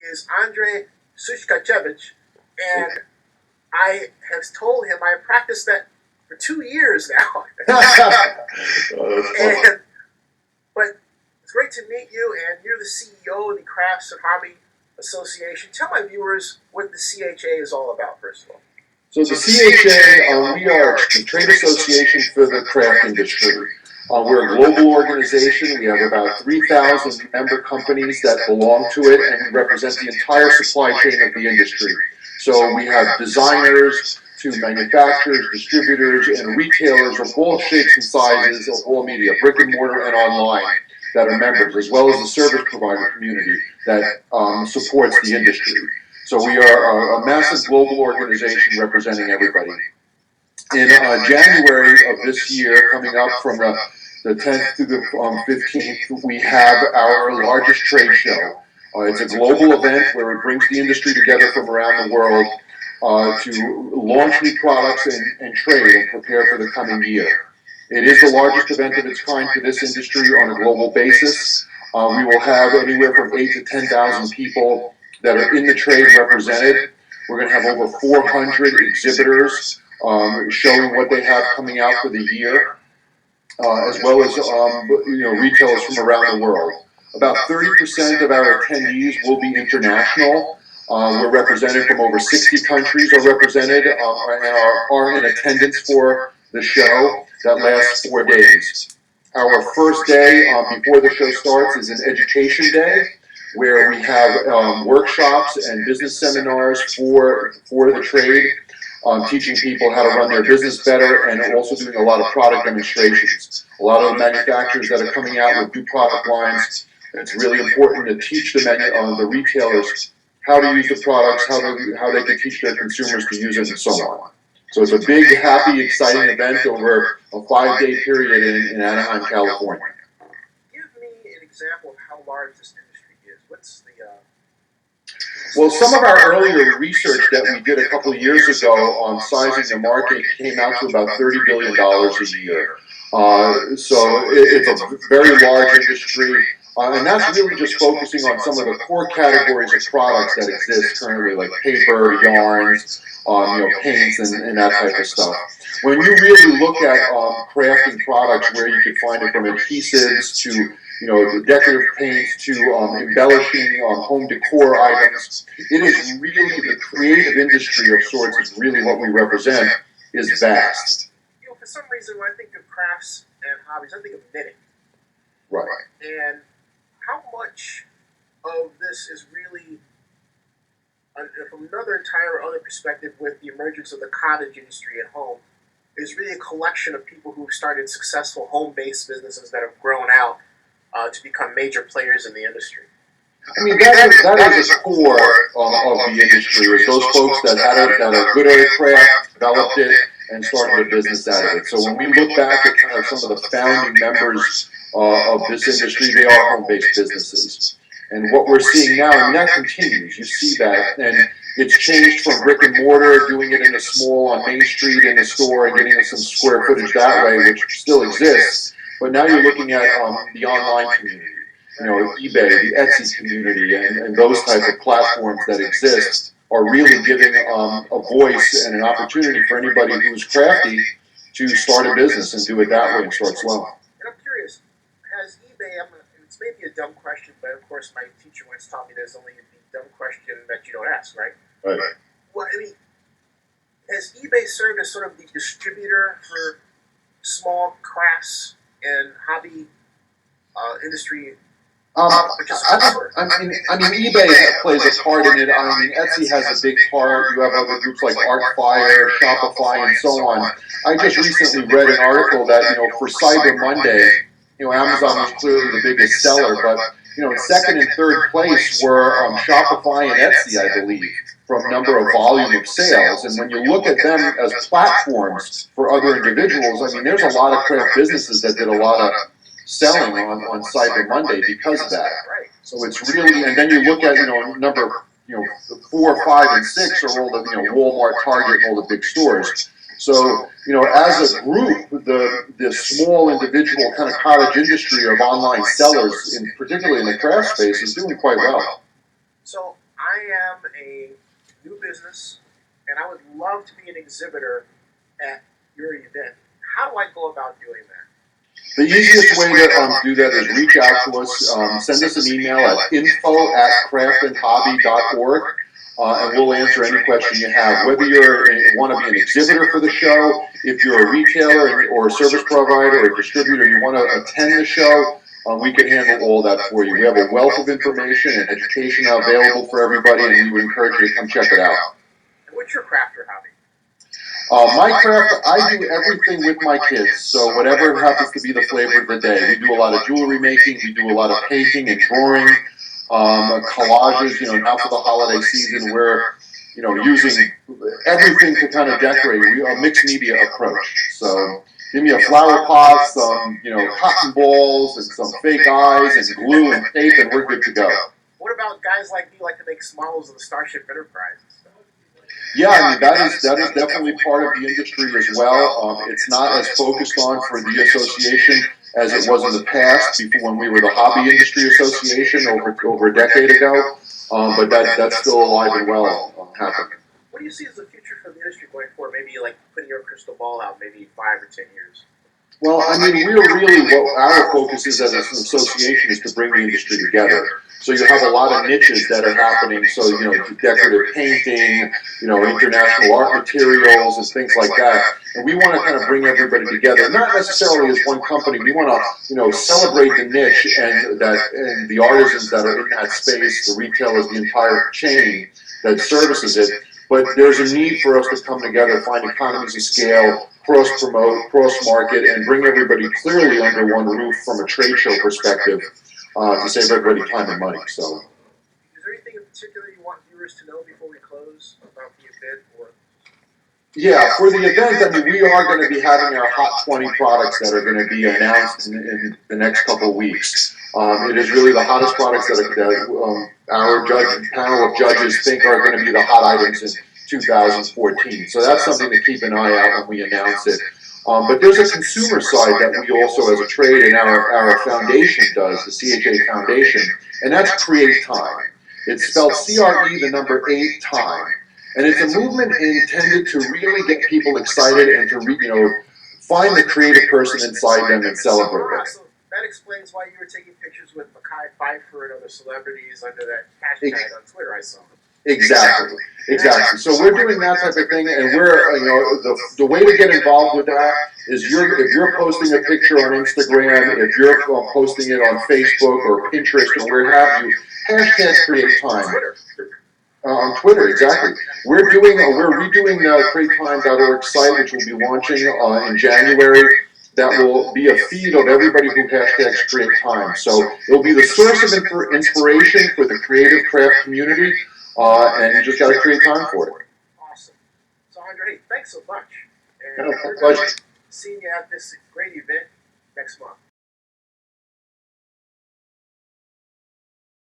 is Andrej Suskavcevic, and I have told him I practiced that for 2 years now. and, but it's great to meet you, and you're the CEO of the Crafts and Hobby Association. Tell my viewers what the CHA is all about, first of all. So the CHA, we are the trade association for the craft industry. We're a global organization. We have about 3,000 member companies that belong to it, and we represent the entire supply chain of the industry. So we have designers to manufacturers, distributors, and retailers of all shapes and sizes of all media, brick and mortar and online, that are members, as well as the service provider community that supports the industry. So we are a massive global organization representing everybody. In January of this year, coming up from the 10th to the 15th, we have our largest trade show. It's a global event where it brings the industry together from around the world to launch new products and trade and prepare for the coming year. It is the largest event of its kind for this industry on a global basis. We will have anywhere from 8,000 to 10,000 people that are in the trade represented. We're going to have over 400 exhibitors showing what they have coming out for the year, as well as retailers from around the world. About 30% of our attendees will be international. We're represented from over 60 countries are represented and are in attendance for the show that lasts 4 days. Our first day before the show starts is an education day, where we have workshops and business seminars for the trade, teaching people how to run their business better, and also doing a lot of product demonstrations. A lot of the manufacturers that are coming out with new product lines, it's really important to teach the retailers how to use the products, how they can teach their consumers to use it, and so on. So it's a big, happy, exciting event over a 5-day period in Anaheim, California. Give me an example of how large this industry is. What's the... Well, some of our earlier research that we did a couple of years ago on sizing the market came out to about $30 billion a year. So it's a very large industry. And that's really just focusing on some of the core categories of products that exist currently, like paper, yarns, paints, and that type of stuff. When you really look at crafting products, where you can find it from adhesives to the decorative paints to embellishing home decor items, it is really the creative industry of sorts is really what we represent, is vast. For some reason, when I think of crafts and hobbies, I think of knitting. Right. And how much of this is really, from another entire other perspective, with the emergence of the cottage industry at home, is really a collection of people who've started successful home-based businesses that have grown out to become major players in the industry. I mean, that is the core of the industry, is those folks that are good at a craft, developed it, and started a business out of it. So when we look back at kind of some of the founding members of this industry, they are home-based businesses. And what we're seeing now, and that continues, you see that, and it's changed from brick and mortar, doing it in a small, on Main Street in a store and getting some square footage that way, which still exists. But now you're looking at the online community, eBay, the Etsy community, and those type of platforms that exist are really giving a voice and an opportunity for anybody who's crafty to start a business and do it that way and start slow. And I'm curious, has eBay, it's maybe a dumb question, but of course my teacher once taught me there's only a dumb question that you don't ask, right? Right. Well, I mean, has eBay served as sort of the distributor for small crafts and hobby industry? I mean, eBay plays a part in it. I mean, Etsy has a big part. You have other groups like ArtFire, Shopify, and so on. I just recently read an article that, for Cyber Monday, Amazon was clearly the biggest seller, but, second and third place were Shopify and Etsy, I believe, from number of volume of sales. And when you look at them as platforms for other individuals, I mean, there's a lot of craft businesses that did a lot of selling on Cyber Monday because of that. So it's really, and then you look at, number, 4, 5, and 6 are all the, Walmart, Target, and all the big stores. So, as a group, the small individual kind of cottage industry of online sellers, particularly in the craft space, is doing quite well. So, I am a new business, and I would love to be an exhibitor at your event. How do I go about doing that? The easiest way to do that is reach out to us, send us an email at info@craftandhobby.org, and we'll answer any question you have. Whether you want to be an exhibitor for the show, if you're a retailer or a service provider or a distributor, and you want to attend the show, we can handle all that for you. We have a wealth of information and education available for everybody, and we would encourage you to come check it out. And what's your craft or hobby? My craft, I do everything with my kids, so whatever happens to be the flavor of the day. We do a lot of jewelry making, we do a lot of painting and drawing, collages, now for the holiday season, we're, using everything to kind of decorate. We are a mixed media approach. So give me a flower pot, some, cotton balls, and some fake eyes, and glue and tape, and we're good to go. What about guys like me like to make models of the Starship Enterprise and stuff? Yeah, I mean, that is definitely part of the industry as well. It's not as focused on for the association as it was in the past, before when we were the Hobby Industry Association over a decade ago. But that's still alive and well happening. What do you see as the future for the industry going forward? Maybe like putting your crystal ball out, maybe 5 or 10 years. Well, I mean, really what our focus is as an association is to bring the industry together. So you have a lot of niches that are happening. So, decorative painting, international art materials and things like that. And we want to kind of bring everybody together, not necessarily as one company. We want to, celebrate the niche and the artisans that are in that space, the retailers, the entire chain that services it. But there's a need for us to come together, find economies of scale, cross-promote, cross-market, and bring everybody clearly under one roof from a trade show perspective to save everybody time and money. So, is there anything in particular you want viewers to know before we close about the event? Yeah, for the event, I mean, we are going to be having our Hot 20 products that are going to be announced in the next couple of weeks. It is really the hottest products that our panel of judges think are going to be the hot items in 2014. So that's something to keep an eye out when we announce it. But there's a consumer side that we also, as a trade, and our foundation does, the CHA Foundation, and that's Create Time. It's spelled CRE, the number 8 time. And it's a movement intended to really get people excited and to, find the creative person inside them and celebrate it. So that explains why you were taking pictures with Mekhi Phifer and other celebrities under that hashtag on Twitter, I saw. Exactly. So we're doing that type of thing, and we're, the way to get involved with that is if you're posting a picture on Instagram, if you're posting it on Facebook or Pinterest or where have you, hashtag Create Time. On Twitter, exactly. We're redoing the CreateTime.org site, which will be launching in January. That will be a feed of everybody who hashtags Create Time. So it'll be the source of inspiration for the creative craft community, and you just got to create time for it. Awesome. So, Andre, thanks so much. And pleasure. Seeing you at this great event next month.